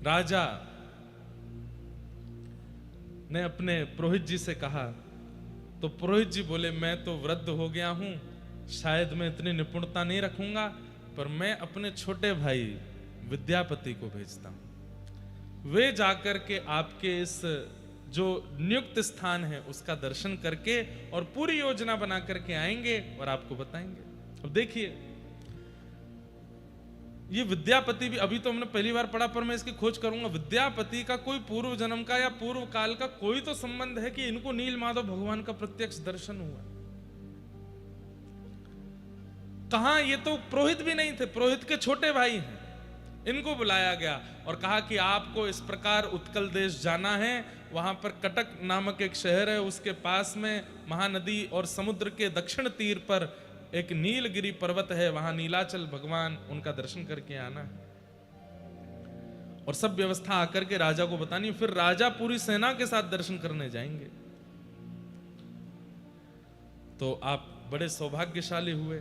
राजा ने अपने पुरोहित जी से कहा, तो पुरोहित जी बोले, मैं तो वृद्ध हो गया हूं, शायद मैं इतनी निपुणता नहीं रखूंगा, पर मैं अपने छोटे भाई विद्यापति को भेजता हूं। वे जाकर के आपके इस जो नियुक्त स्थान है उसका दर्शन करके और पूरी योजना बना करके आएंगे और आपको बताएंगे। अब देखिए, ये विद्यापति भी अभी तो हमने पहली बार पढ़ा, पर मैं इसकी खोज करूंगा। विद्यापति का कोई पूर्व जन्म का या पूर्व काल का कोई तो संबंध है कि इनको नील माधव भगवान का प्रत्यक्ष दर्शन हुआ? कहां? ये तो पुरोहित भी नहीं थे, पुरोहित के छोटे भाई हैं। इनको बुलाया गया और कहा कि आपको इस प्रकार उत्कल देश जाना है, वहां पर कटक नामक एक शहर है, उसके पास में महानदी और समुद्र के दक्षिण तीर पर एक नीलगिरी पर्वत है, वहां नीलाचल भगवान, उनका दर्शन करके आना है और सब व्यवस्था आकर के राजा को बतानी। फिर राजा पूरी सेना के साथ दर्शन करने जाएंगे। तो आप बड़े सौभाग्यशाली हुए।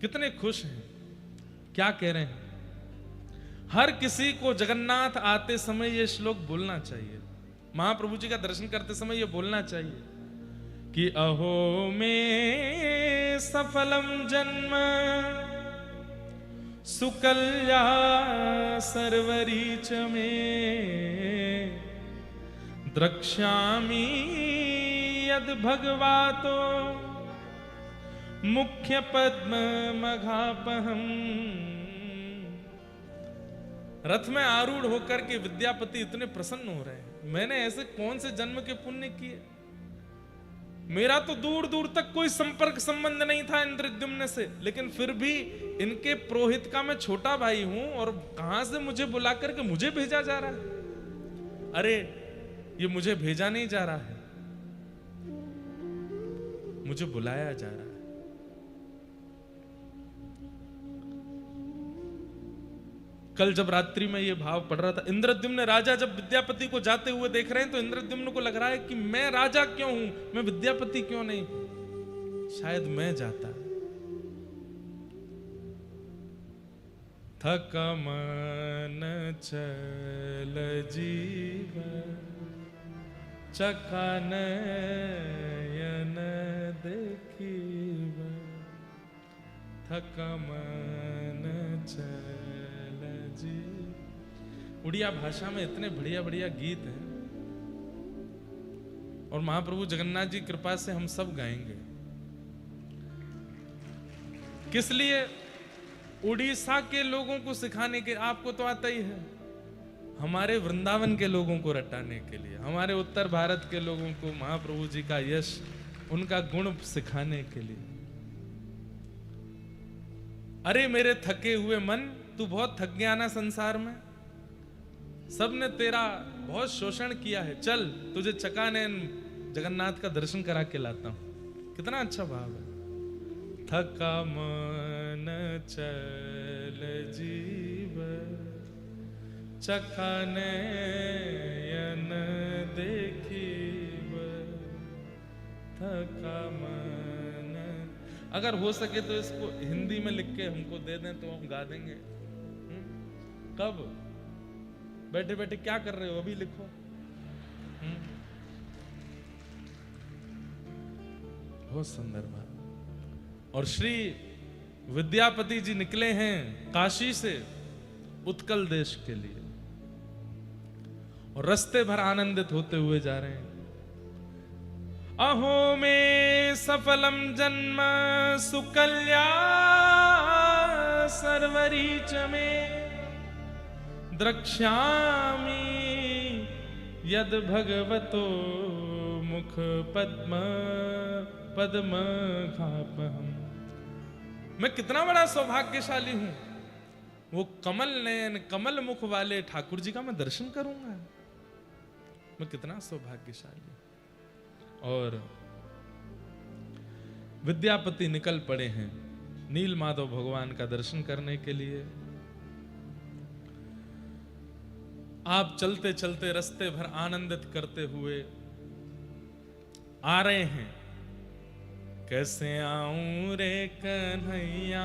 कितने खुश हैं, क्या कह रहे हैं? हर किसी को जगन्नाथ आते समय यह श्लोक बोलना चाहिए, महाप्रभु जी का दर्शन करते समय यह बोलना चाहिए कि अहो में सफलम जन्म सुकल्या सर्वरीच में द्रक्ष्यामि यद भगवातो मुख्य पद्म मघापहम। रथ में आरूढ़ होकर के विद्यापति इतने प्रसन्न हो रहे हैं, मैंने ऐसे कौन से जन्म के पुण्य किए? मेरा तो दूर दूर तक कोई संपर्क संबंध नहीं था इंद्रद्युम्न से, लेकिन फिर भी इनके पुरोहित का मैं छोटा भाई हूं और कहां से मुझे बुला करके मुझे भेजा जा रहा है? अरे ये मुझे भेजा नहीं जा रहा है, मुझे बुलाया जा रहा है। कल जब रात्रि में ये भाव पढ़ रहा था, इंद्रद्युम्न राजा जब विद्यापति को जाते हुए देख रहे हैं तो इंद्रद्युम्न को लग रहा है कि मैं राजा क्यों हूं, मैं विद्यापति क्यों नहीं? शायद मैं जाता। थक मन चल जीव चका नयन देखीब, थक मन चल जी। उड़िया भाषा में इतने बढ़िया बढ़िया गीत हैं और महाप्रभु जगन्नाथ जी कृपा से हम सब गाएंगे। किस लिए? उड़ीसा के लोगों को सिखाने के, आपको तो आता ही है, हमारे वृंदावन के लोगों को रटाने के लिए, हमारे उत्तर भारत के लोगों को महाप्रभु जी का यश, उनका गुण सिखाने के लिए। अरे मेरे थके हुए मन, तू बहुत थक गया ना संसार में, सबने तेरा बहुत शोषण किया है, चल तुझे चकानैन जगन्नाथ का दर्शन करा के लाता हूं। कितना अच्छा भाव है। थका मन चल जीव चकानैन देखीब, थका मन। अगर हो सके तो इसको हिंदी में लिख के हमको दे दें तो हम गा देंगे। कब? बैठे बैठे क्या कर रहे हो, अभी लिखो। बहुत सुंदर बात। और श्री विद्यापति जी निकले हैं काशी से उत्कल देश के लिए और रास्ते भर आनंदित होते हुए जा रहे हैं। अहो में सफलम जन्म सुकल्या सर्वरीच में द्रक्ष्यामि यद भगवतो मुख पद्म पद्म घापहम। मैं कितना बड़ा सौभाग्यशाली हूं, वो कमल नयन कमल मुख वाले ठाकुर जी का मैं दर्शन करूंगा। मैं कितना सौभाग्यशाली। और विद्यापति निकल पड़े हैं नील माधव भगवान का दर्शन करने के लिए। आप चलते चलते रास्ते भर आनंदित करते हुए आ रहे हैं। कैसे आऊं रे कन्हैया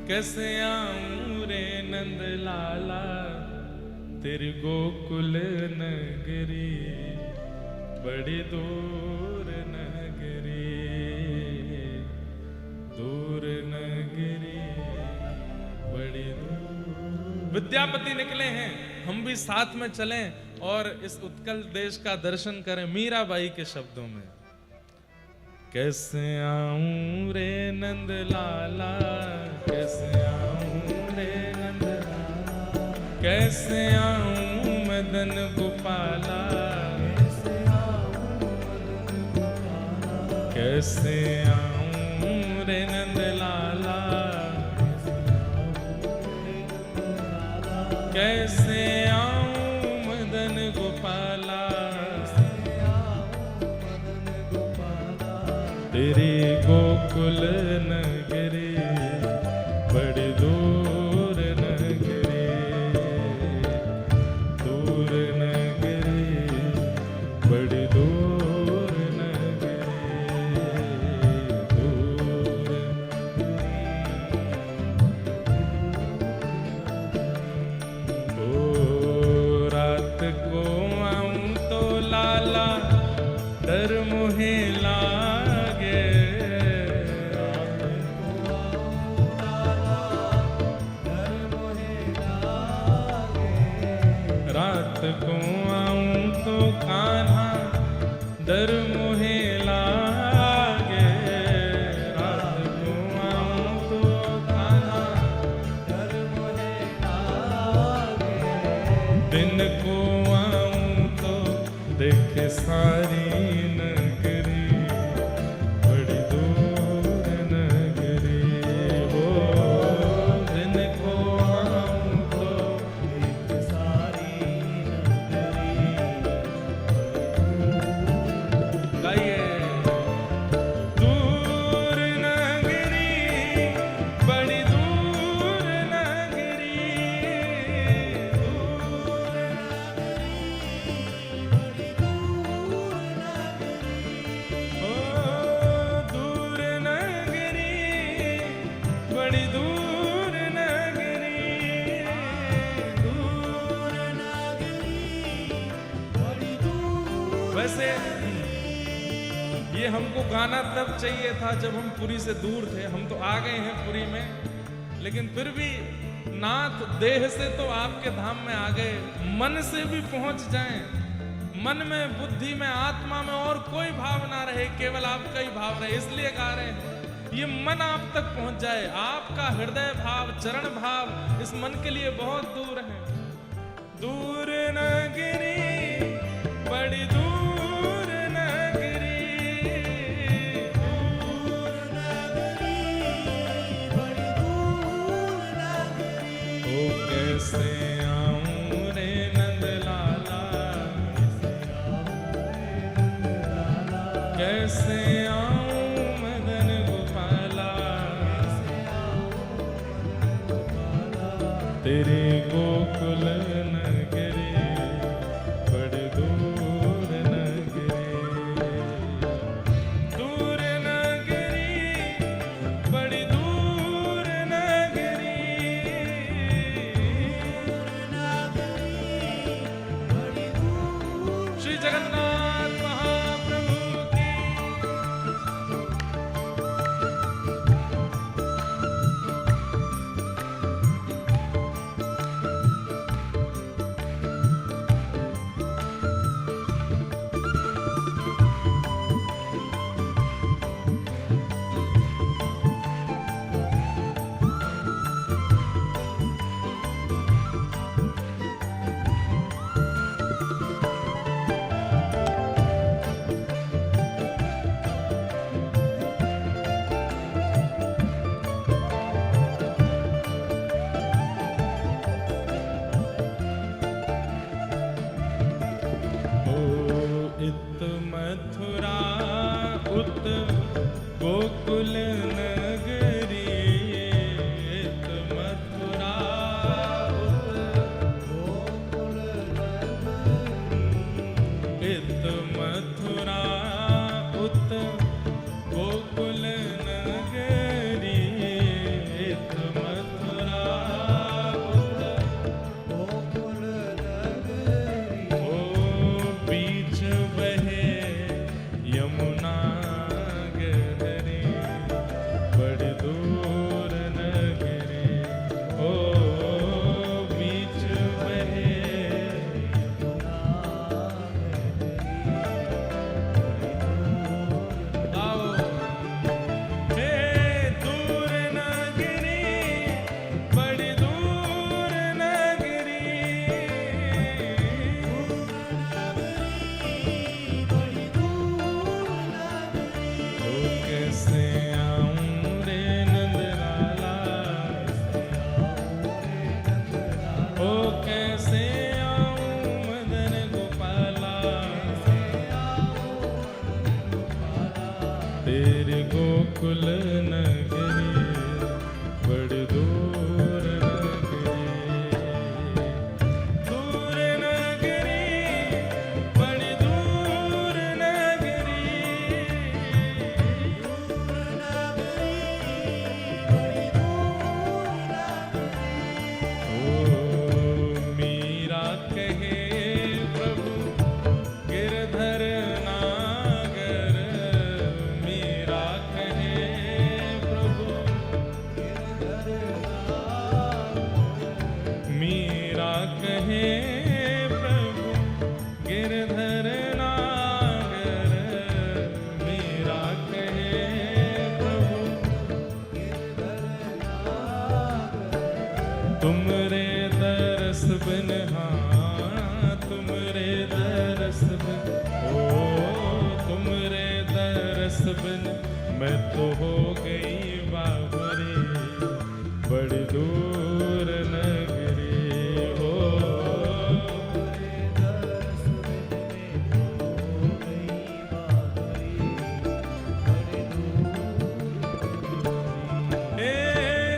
कैसे आऊं रे नंद लाला तेरी गोकुल नगरी, बड़ी दूर नगरी, दूर नगरी, बड़ी दूर। विद्यापति निकले हैं, हम भी साथ में चलें और इस उत्कल देश का दर्शन करें मीराबाई के शब्दों में। कैसे आऊं रे नंद लाला, कैसे आऊं रे नंद लाला, कैसे आऊं मदन गोपाला, कैसे आऊं रे नंद लाला, कैसे आऊं मदन गोपाला, तेरी गोकुल नगरी, बड़ी दूर नगरी, दूर नगरी, बड़ी दूर नगरी, दूर। ओ रात को आऊं तो लाला डर मुहे लागे, रात को आऊं तो कान्हा डर मुहे लागे, रात को आऊं तो कान्हा डर मुहे लागे, दिन को आऊं तो देखे सारी नगरी, बड़ी दूर नगरी, हो दिन को आऊं तो देखे सारी नगरी। गाइए। दूर नगरी, बड़ी दूर नगरी, दूर दूर नगरी, बड़ी दूर नगरी, दूर नगरी, बड़ी दूर। वैसे ये हमको गाना तब चाहिए था जब हम पुरी से दूर थे। हम तो आ गए हैं पुरी में, लेकिन फिर भी नाथ देह से तो आपके धाम में आ गए, मन से भी पहुंच जाएं। मन में, बुद्धि में, आत्मा में और कोई भाव ना रहे, केवल आपका ही भाव रहे, इसलिए गा रहे हैं। ये मन आप तक पहुंच जाए, आपका हृदय भाव, चरण भाव इस मन के लिए बहुत दूर है। दूर नगरी, बड़ी दूर नगरी, दूर नगरी, बड़ी दूर नगरी। ओ कैसे आऊं रे नंद लाला, कैसे आऊं मदन गोपाला, तेरे गोकुल नगरी, बड़ी दूर नगरी, दूर नगरी, बड़ी दूर नगरी, बड़ी दूर। श्री जगन्नाथ महाप्रभु की। गोकुल नगरी बड़ी दूर नगरी, दूर नगरी बड़ी दूर नगरी, ओ मीरा कहे प्रभु गिरधर नागर, मीरा कहे प्रभु मीरा कहे प्रभु गिरधर नागर, मीरा कहे प्रभु तुमरे दरस बिन, हाँ तुमरे दरस बिन, ओ तुमरे दरस बिन मैं तो हो गई बाबरी बड़ी दूर नगरी, हो ए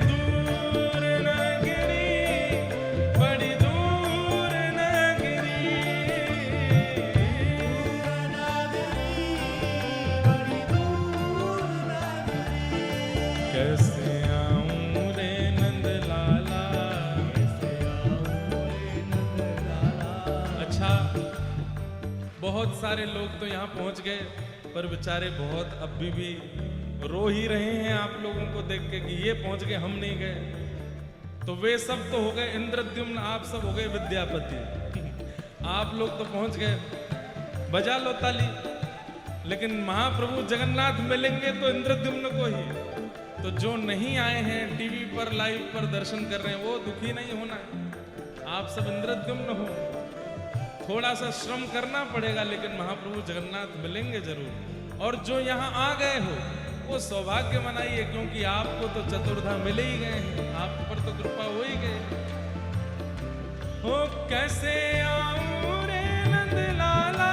दूर नगरी बड़ी दूर नगरी, कैसे आऊं रे नंदलाला। अच्छा, बहुत सारे लोग तो यहाँ पहुंच गए, पर बेचारे बहुत अभी भी रो ही रहे हैं आप लोगों को देख के कि ये पहुंच गए, हम नहीं गए। तो वे सब तो हो गए इंद्रद्युम्न, आप सब हो गए विद्यापति। आप लोग तो पहुंच गए, बजा लो ताली। लेकिन महाप्रभु जगन्नाथ मिलेंगे तो इंद्रद्युम्न को ही। तो जो नहीं आए हैं टीवी पर लाइव पर दर्शन कर रहे हैं, वो दुखी नहीं होना है। आप सब इंद्रद्युम्न हो, थोड़ा सा श्रम करना पड़ेगा, लेकिन महाप्रभु जगन्नाथ मिलेंगे जरूर। और जो यहाँ आ गए हो वो सौभाग्य मनाइए, क्योंकि आपको तो चतुर्धा मिले ही गए हैं, आप पर तो कृपा हो ही गए। हो कैसे आऊं रे नंदलाला,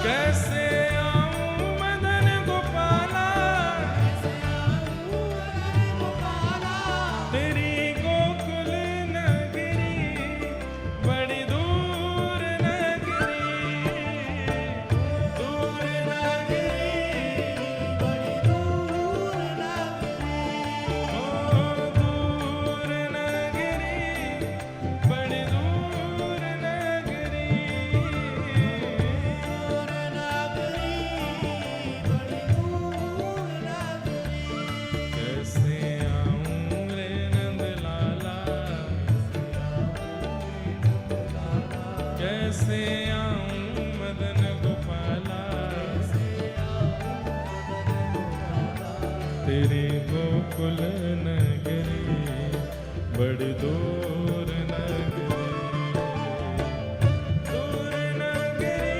कैसे आऊं मदन गोपाला, तेरी गोकुल नगरी बड़ी दूर नगरी, दूर नगरी बड़ी दूर नगरी, ओ दूर नगरी बड़ी दूर नगरी, कैसे आऊं रे नंदलाला, कैसे आऊं मदन गोपाला, तेरी गोकुल नगरी बड़ी दूर नगरी, दूर नगरी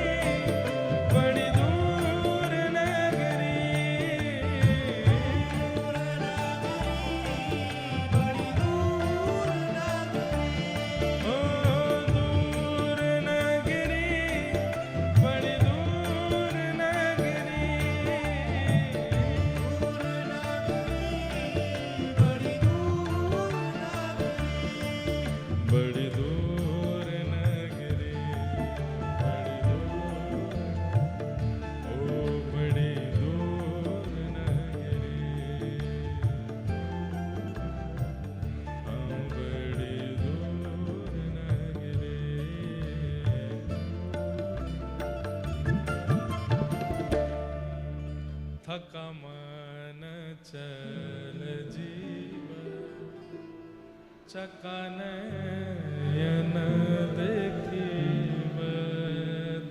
बड़ी दूर नगरी, ओ दूर नगरी बड़ी दूर नगरी, बड़ी दूर नगरी, बड़ी दूर, ओ बड़ी दूर नगरी, हाँ बड़ी दूर नगरी। थका मन चल जीवा, चकानयन देखीब,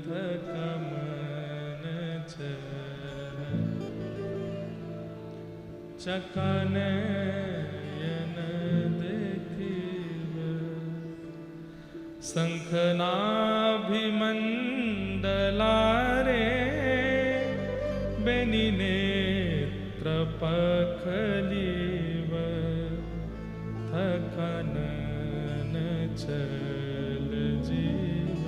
थका मन चल, चकानयन देखीब, शंखनाभिमंडलारे बेनी नेत्र पखलीव, थकानन चल जीव,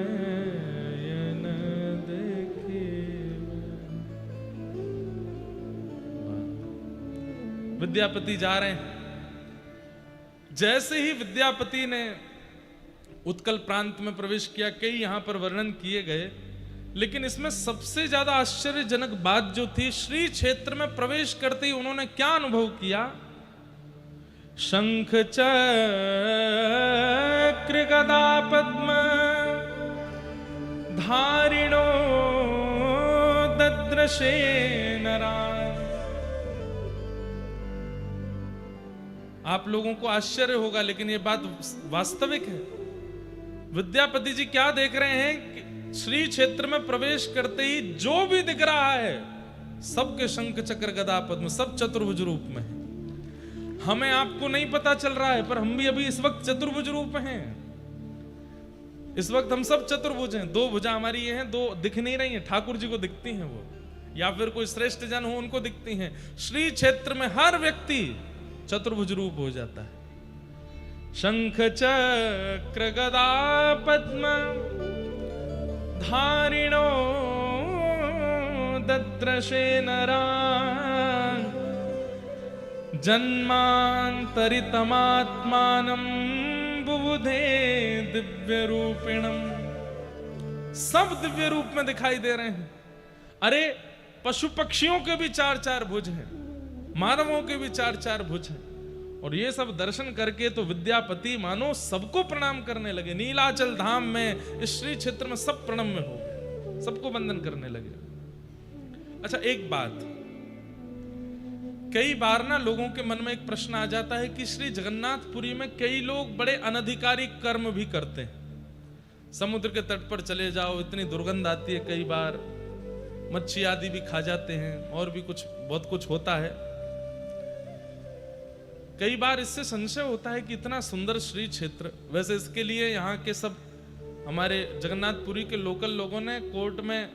चकानयन विद्यापति जा रहे हैं। जैसे ही विद्यापति ने उत्कल प्रांत में प्रवेश किया, कई यहां पर वर्णन किए गए, लेकिन इसमें सबसे ज्यादा आश्चर्यजनक बात जो थी, श्री क्षेत्र में प्रवेश करते ही उन्होंने क्या अनुभव किया। शंख चक्र गदा पद्म धारिणो दद्रशे नराय। आप लोगों को आश्चर्य होगा, लेकिन यह बात वास्तविक है। विद्यापति जी क्या देख रहे हैं कि श्री क्षेत्र में प्रवेश करते ही जो भी दिख रहा है, सबके शंख चक्र गदा पद्म, सब चतुर्भुज रूप में है। हमें आपको नहीं पता चल रहा है, पर हम भी अभी इस वक्त चतुर्भुज रूप हैं। इस वक्त हम सब चतुर्भुज हैं। दो भुजा हमारी ये हैं, दो दिख नहीं रही हैं। ठाकुर जी को दिखती हैं वो, या फिर कोई श्रेष्ठ जन हो उनको दिखती हैं। श्री क्षेत्र में हर व्यक्ति चतुर्भुज रूप हो जाता है। शंख चक्र गदा पद्म धारिणो दद्रशे नरान् जन्मांतरितमात्मानं बुबुधे दिव्य रूपिणम। सब दिव्य रूप में दिखाई दे रहे हैं। अरे पशु पक्षियों के भी चार चार भुज हैं, मानवों के भी चार चार भुज हैं। और ये सब दर्शन करके तो विद्यापति मानो सबको प्रणाम करने लगे। नीलाचल धाम में, इस श्री क्षेत्र में सब प्रणम्य हो गए, सबको वंदन करने लगे। अच्छा, एक बात, कई बार ना लोगों के मन में एक प्रश्न आ जाता है कि श्री जगन्नाथपुरी में कई लोग बड़े अनधिकारी कर्म भी करते हैं। समुद्र के तट पर चले जाओ, इतनी दुर्गंध आती है, कई बार मच्छी आदि भी खा जाते हैं, और भी कुछ बहुत कुछ होता है। कई बार इससे संशय होता है कि इतना सुंदर श्री क्षेत्र, वैसे इसके लिए यहाँ के सब हमारे जगन्नाथपुरी के लोकल लोगों ने कोर्ट में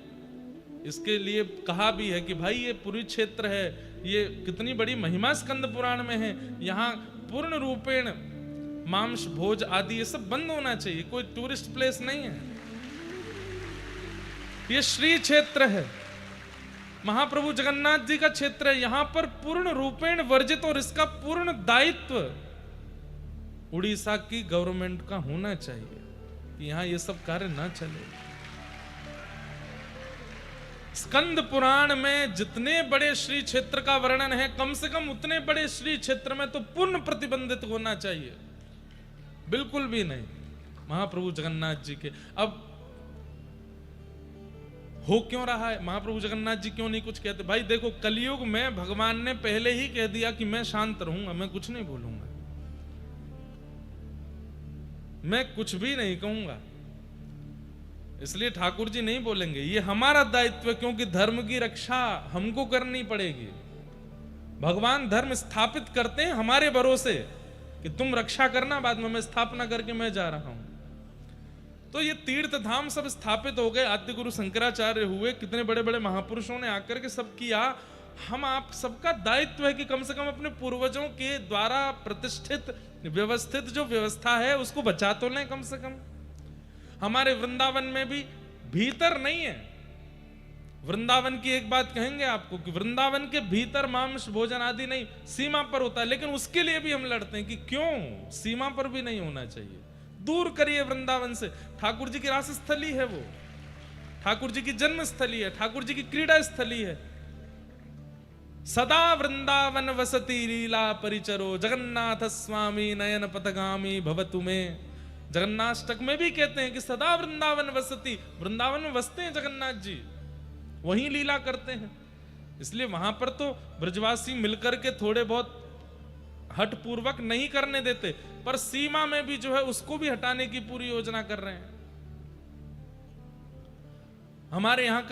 इसके लिए कहा भी है कि भाई ये पुरी क्षेत्र है, ये कितनी बड़ी महिमा स्कंद पुराण में है, यहाँ पूर्ण रूपेण मांस भोज आदि ये सब बंद होना चाहिए, कोई टूरिस्ट प्लेस नहीं है, ये श्री क्षेत्र है, महाप्रभु जगन्नाथ जी का क्षेत्र है। यहां पर पूर्ण रूपेण वर्जित, और इसका पूर्ण दायित्व उड़ीसा की गवर्नमेंट का होना चाहिए कि यहां ये सब कार्य ना चले। स्कंद पुराण में जितने बड़े श्री क्षेत्र का वर्णन है, कम से कम उतने बड़े श्री क्षेत्र में तो पूर्ण प्रतिबंधित होना चाहिए, बिल्कुल भी नहीं महाप्रभु जगन्नाथ जी के। अब हो क्यों रहा है, महाप्रभु जगन्नाथ जी क्यों नहीं कुछ कहते? भाई देखो, कलयुग में भगवान ने पहले ही कह दिया कि मैं शांत रहूंगा, मैं कुछ नहीं बोलूंगा, मैं कुछ भी नहीं कहूंगा। इसलिए ठाकुर जी नहीं बोलेंगे, ये हमारा दायित्व है, क्योंकि धर्म की रक्षा हमको करनी पड़ेगी। भगवान धर्म स्थापित करते हैं हमारे भरोसे कि तुम रक्षा करना, बाद में मैं स्थापना करके मैं जा रहा हूं। तो ये तीर्थ धाम सब स्थापित हो गए, आद्य गुरु शंकराचार्य हुए, कितने बड़े बड़े महापुरुषों ने आकर के सब किया। हम आप सबका दायित्व है कि कम से कम अपने पूर्वजों के द्वारा प्रतिष्ठित व्यवस्थित जो व्यवस्था है उसको बचा तो लें कम से कम। हमारे वृंदावन में भी भीतर नहीं है। वृंदावन की एक बात कहेंगे आपको कि वृंदावन के भीतर मांस भोजन आदि नहीं, सीमा पर होता है, लेकिन उसके लिए भी हम लड़ते हैं कि क्यों सीमा पर भी नहीं होना चाहिए, दूर करिए वृंदावन से। ठाकुर जी की रास स्थली है वो, ठाकुर जी की जन्म स्थली है, ठाकुर जी की क्रीड़ा स्थली है। सदा वृंदावन वसती लीला परिचरो जगन्नाथ स्वामी नयन पथगामी भवतु में। जगन्नाष्टक में भी कहते हैं कि सदा वृंदावन वसती, वृंदावन में बसते हैं जगन्नाथ जी, वहीं लीला करते हैं। इसलिए वहां पर तो ब्रजवासी मिलकर के थोड़े बहुत हट पूर्वक नहीं करने देते, पर सीमा में भी जो है उसको भी हटाने की पूरी योजना कर रहे हैं। हमारे यहाँ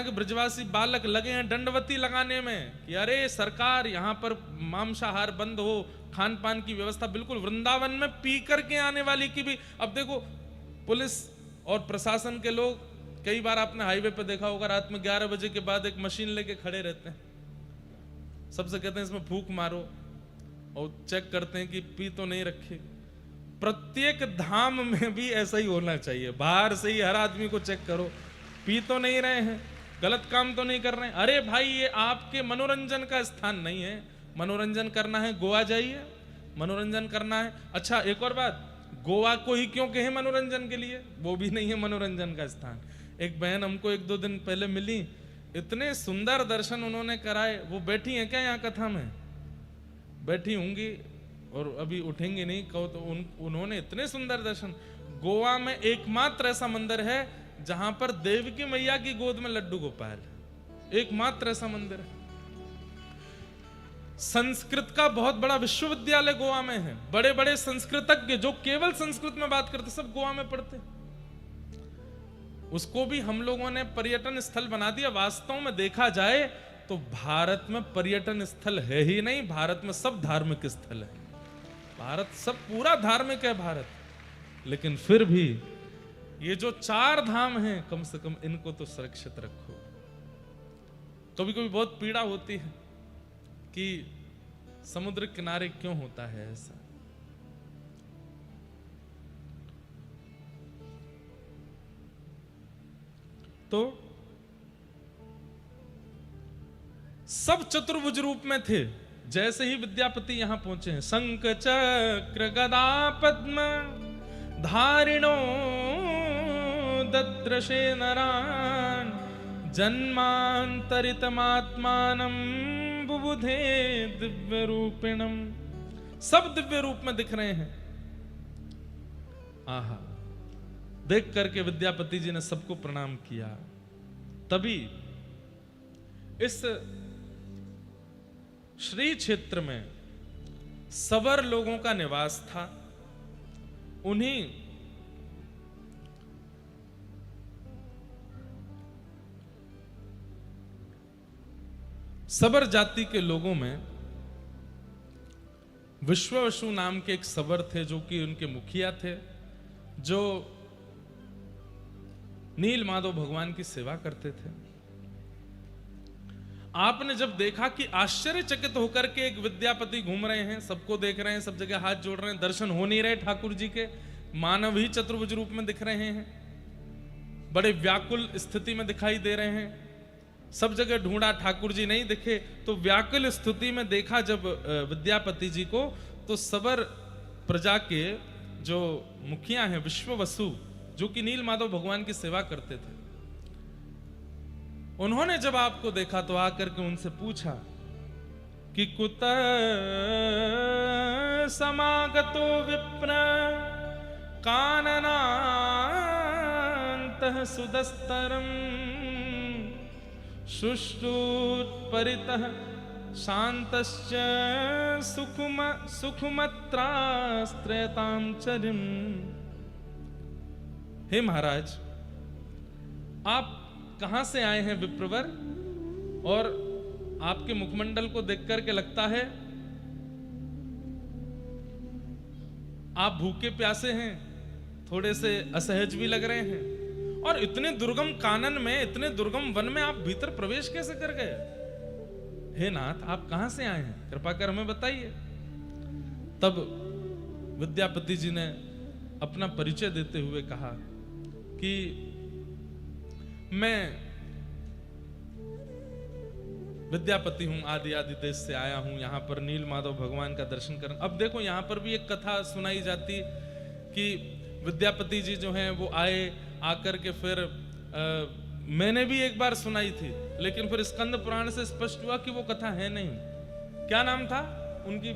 के ब्रजवासी बालक लगे हैं दंडवती लगाने में कि अरे सरकार यहाँ पर मांसाहार बंद हो, खान पान की व्यवस्था बिल्कुल। वृंदावन में पी करके आने वाली की भी, अब देखो पुलिस और प्रशासन के लोग, कई बार आपने हाईवे पे देखा होगा, रात में 11 बजे के बाद एक मशीन लेके खड़े रहते हैं, सबसे कहते हैं इसमें फूंक मारो और चेक करते हैं कि पी तो नहीं रखे। प्रत्येक धाम में भी ऐसा ही होना चाहिए, बाहर से ही हर आदमी को चेक करो, पी तो नहीं रहे हैं, गलत काम तो नहीं कर रहे हैं। अरे भाई ये आपके मनोरंजन का स्थान नहीं है, मनोरंजन करना है गोवा जाइए, मनोरंजन करना है। अच्छा एक और बात, गोवा को ही क्यों कहे मनोरंजन के लिए, वो भी नहीं है मनोरंजन का स्थान। एक बहन हमको 1-2 दिन पहले मिली, इतने सुंदर दर्शन उन्होंने कराए। वो बैठी हैं क्या यहाँ कथा में? बैठी होंगी और अभी उठेंगे नहीं, कहो तो उन्होंने इतने सुंदर दर्शन। गोवा में एकमात्र ऐसा मंदिर है जहां पर देवकी मैया की गोद में लड्डू गोपाल, एकमात्र ऐसा मंदिर है। संस्कृत का बहुत बड़ा विश्वविद्यालय गोवा में है, बड़े बड़े संस्कृतज्ञ जो केवल संस्कृत में बात करते सब गोवा में पढ़ते। उसको भी हम लोगों ने पर्यटन स्थल बना दिया। वास्तव में देखा जाए तो भारत में पर्यटन स्थल है ही नहीं, भारत में सब धार्मिक स्थल है। भारत सब पूरा धार्मिक है भारत, लेकिन फिर भी ये जो 4 धाम हैं कम से कम इनको तो सुरक्षित रखो। कभी कभी बहुत पीड़ा होती है कि समुद्र किनारे क्यों होता है ऐसा। तो सब चतुर्भुज रूप में थे। जैसे ही विद्यापति यहां पहुंचे हैं, शंख चक्र गदा पद्म धारिणो दद्रशे नरान जन्मांतरितमात्मानं बुबुधे दिव्य रूपिणम। सब दिव्य रूप में दिख रहे हैं। आहा, देख करके विद्यापति जी ने सबको प्रणाम किया। तभी इस श्री क्षेत्र में सवर लोगों का निवास था। उन्हीं सबर जाति के लोगों में विश्ववसु नाम के एक सबर थे जो कि उनके मुखिया थे, जो नील माधव भगवान की सेवा करते थे। आपने जब देखा कि आश्चर्यचकित होकर के एक विद्यापति घूम रहे हैं, सबको देख रहे हैं, सब जगह हाथ जोड़ रहे हैं, दर्शन हो नहीं रहे ठाकुर जी के, मानव ही चतुर्भुज रूप में दिख रहे हैं, बड़े व्याकुल स्थिति में दिखाई दे रहे हैं, सब जगह ढूंढा ठाकुर जी नहीं दिखे, तो व्याकुल स्थिति में देखा जब विद्यापति जी को, तो सबर प्रजा के जो मुखिया हैं विश्ववसु, जो कि नील माधव भगवान की सेवा करते थे, उन्होंने जब आपको देखा तो आकर के उनसे पूछा कि कुतः समागतो विप्र काननान्तः सुदस्तरम् शुश्रूत्परितः शान्तश्च सुखमत्रास्त्रयतां चरिम्। हे महाराज, आप कहां से आए हैं विप्रवर, और आपके मुखमंडल को देख करके लगता है आप भूखे प्यासे हैं, थोड़े से असहज भी लग रहे हैं, और इतने दुर्गम कानन में, इतने दुर्गम वन में आप भीतर प्रवेश कैसे कर गए? हे नाथ, आप कहां से आए हैं, कृपा कर हमें बताइए। तब विद्यापति जी ने अपना परिचय देते हुए कहा कि मैं विद्यापति हूं, आदि आदि देश से आया हूं, यहां पर नील माधव भगवान का दर्शन करना। अब देखो यहां पर भी एक कथा सुनाई जाती कि विद्यापति जी जो हैं वो आए, आकर के फिर मैंने भी एक बार सुनाई थी, लेकिन फिर स्कंद पुराण से स्पष्ट हुआ कि वो कथा है नहीं। क्या नाम था उनकी?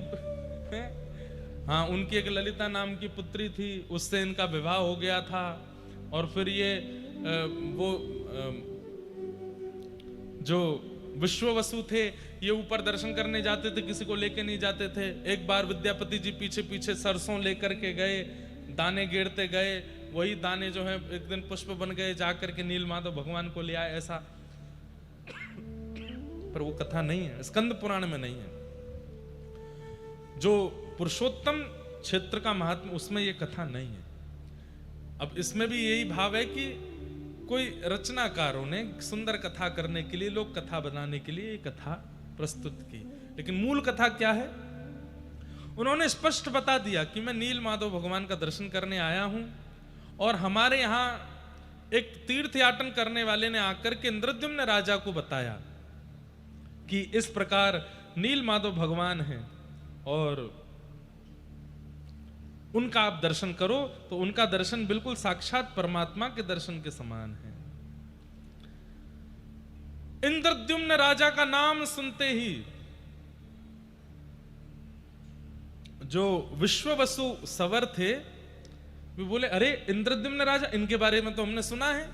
हाँ, उनकी एक ललिता नाम की पुत्री थी, उससे इनका विवाह हो गया था, और फिर ये वो जो विश्ववसु थे ये ऊपर दर्शन करने जाते थे, किसी को लेके नहीं जाते थे। एक बार विद्यापति जी पीछे पीछे सरसों लेकर के गए, दाने गेरते गए, वही दाने जो है एक दिन पुष्प बन गए, जाकर के नील माधव भगवान को ले आए, ऐसा। पर वो कथा नहीं है, स्कंद पुराण में नहीं है। जो पुरुषोत्तम क्षेत्र का महात्मा, उसमें ये कथा नहीं है। अब इसमें भी यही भाव है कि कोई रचनाकारों ने सुंदर कथा करने के लिए, लोक कथा बनाने के लिए ये कथा प्रस्तुत की, लेकिन मूल कथा क्या है? उन्होंने स्पष्ट बता दिया कि मैं नील माधव भगवान का दर्शन करने आया हूं, और हमारे यहां एक तीर्थयाटन करने वाले ने आकर के इंद्रद्युम्न राजा को बताया कि इस प्रकार नील माधव भगवान हैं और उनका आप दर्शन करो तो उनका दर्शन बिल्कुल साक्षात परमात्मा के दर्शन के समान है। इंद्रद्युम्न राजा का नाम सुनते ही जो विश्ववसु सवर थे वे बोले, अरे इंद्रद्युम्न राजा, इनके बारे में तो हमने सुना है,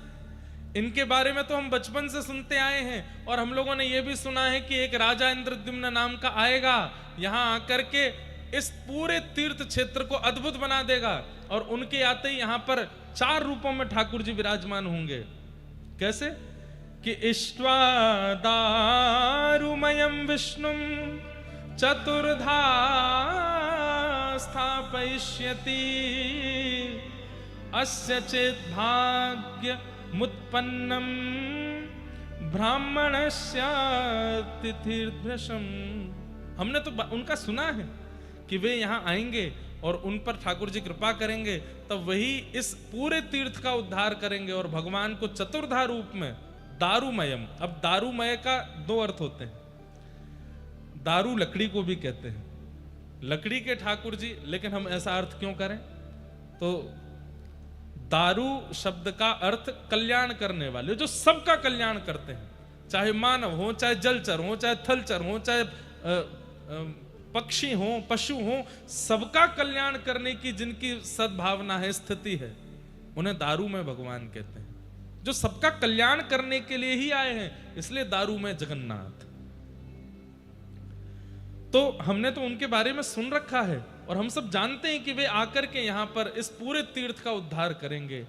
इनके बारे में तो हम बचपन से सुनते आए हैं और हम लोगों ने यह भी सुना है कि एक राजा इंद्रद्युम्न नाम का आएगा, यहां आकर के इस पूरे तीर्थ क्षेत्र को अद्भुत बना देगा। और उनके आते ही यहां पर 4 रूपों में ठाकुर जी विराजमान होंगे। कैसे कि इष्ट्वा दारुमयं विष्णुं चतुर्धा स्थापयिष्यति अस्य चेत् भाग्य मुत्पन्नम ब्राह्मणस्य तिथिर्भृशम। हमने तो उनका सुना है कि वे यहां आएंगे और उन पर ठाकुर जी कृपा करेंगे, तब वही इस पूरे तीर्थ का उद्धार करेंगे। और भगवान को चतुर्धा रूप में दारुमयम, अब दारुमय का 2 अर्थ होते हैं। दारू लकड़ी को भी कहते हैं, लकड़ी के ठाकुर जी, लेकिन हम ऐसा अर्थ क्यों करें? तो दारू शब्द का अर्थ कल्याण करने वाले, जो सबका कल्याण करते हैं, चाहे मानव हो, चाहे जलचर हो, चाहे थलचर हो, चाहे पक्षी हो, पशु हो, सबका कल्याण करने की जिनकी सद्भावना है, स्थिति है, उन्हें दारू में भगवान कहते हैं। जो सबका कल्याण करने के लिए ही आए हैं, इसलिए दारू में जगन्नाथ। तो हमने तो उनके बारे में सुन रखा है और हम सब जानते हैं कि वे आकर के यहां पर इस पूरे तीर्थ का उद्धार करेंगे।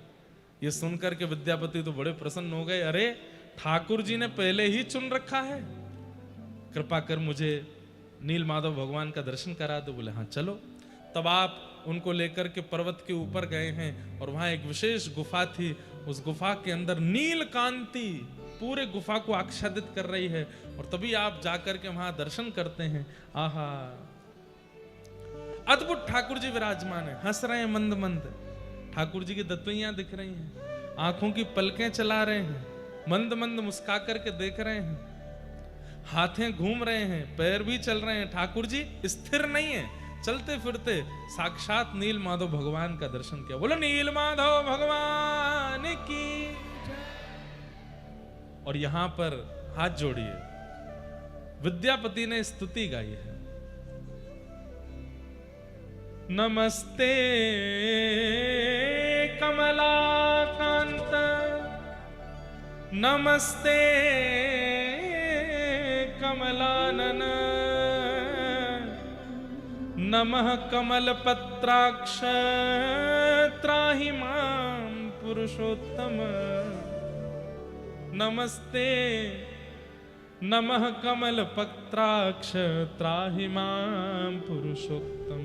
ये सुनकर के विद्यापति तो बड़े प्रसन्न हो गए, अरे ठाकुर जी ने पहले ही चुन रखा है, कृपा कर मुझे नील माधव भगवान का दर्शन करा दो। बोले हाँ चलो। तब आप उनको लेकर के पर्वत के ऊपर गए हैं और वहां एक विशेष गुफा थी, उस गुफा के अंदर नील कांति पूरे गुफा को आच्छादित कर रही है और तभी आप जाकर के वहां दर्शन करते हैं। आहा, अद्भुत ठाकुर जी विराजमान है, हंस रहे हैं मंद मंद, ठाकुर जी की दत्तैयां दिख रही हैं, आंखों की पलकें चला रहे हैं, मंद मंद मुस्का करके देख रहे हैं, हाथें घूम रहे हैं, पैर भी चल रहे हैं। ठाकुर जी स्थिर नहीं है, चलते फिरते साक्षात नील माधव भगवान का दर्शन किया। बोलो नील माधव भगवान की। और यहां पर हाथ जोड़िए, विद्यापति ने स्तुति गाई है। नमस्ते कमलाकांत, नमस्ते कमलानन, नमः कमलपत्राक्ष त्राहि मां पुरुषोत्तम। नमस्ते नमः कमलपत्राक्ष त्राहि मां पुरुषोत्तम।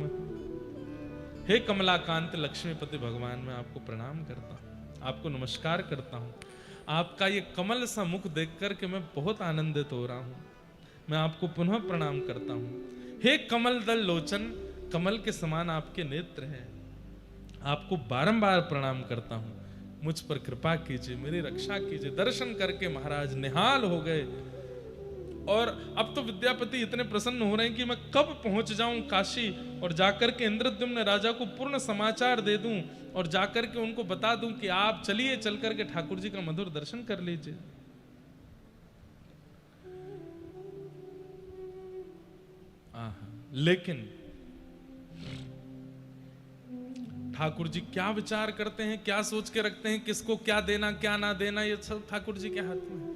हे कमलाकांत लक्ष्मीपति भगवान, मैं आपको प्रणाम करता हूँ, आपको नमस्कार करता हूँ। आपका ये कमल सा मुख देख करके मैं बहुत आनंदित हो रहा हूँ, मैं आपको पुनः प्रणाम करता हूँ। हे कमल दल लोचन, कमल के समान आपके नेत्र हैं, आपको बारंबार प्रणाम करता हूँ। मुझ पर कृपा कीजिए, मेरी रक्षा कीजिए। दर्शन करके महाराज निहाल हो गए और अब तो विद्यापति इतने प्रसन्न हो रहे हैं कि मैं कब पहुंच जाऊं काशी और जाकर के इंद्रद्युम्न राजा को पूर्ण समाचार दे दूं और जाकर के उनको बता दूं कि आप चलिए, चल करके ठाकुर जी का मधुर दर्शन कर लीजिए। लेकिन ठाकुर जी क्या विचार करते हैं, क्या सोच के रखते हैं, किसको क्या देना क्या ना देना, ये सब ठाकुर जी के हाथ में है।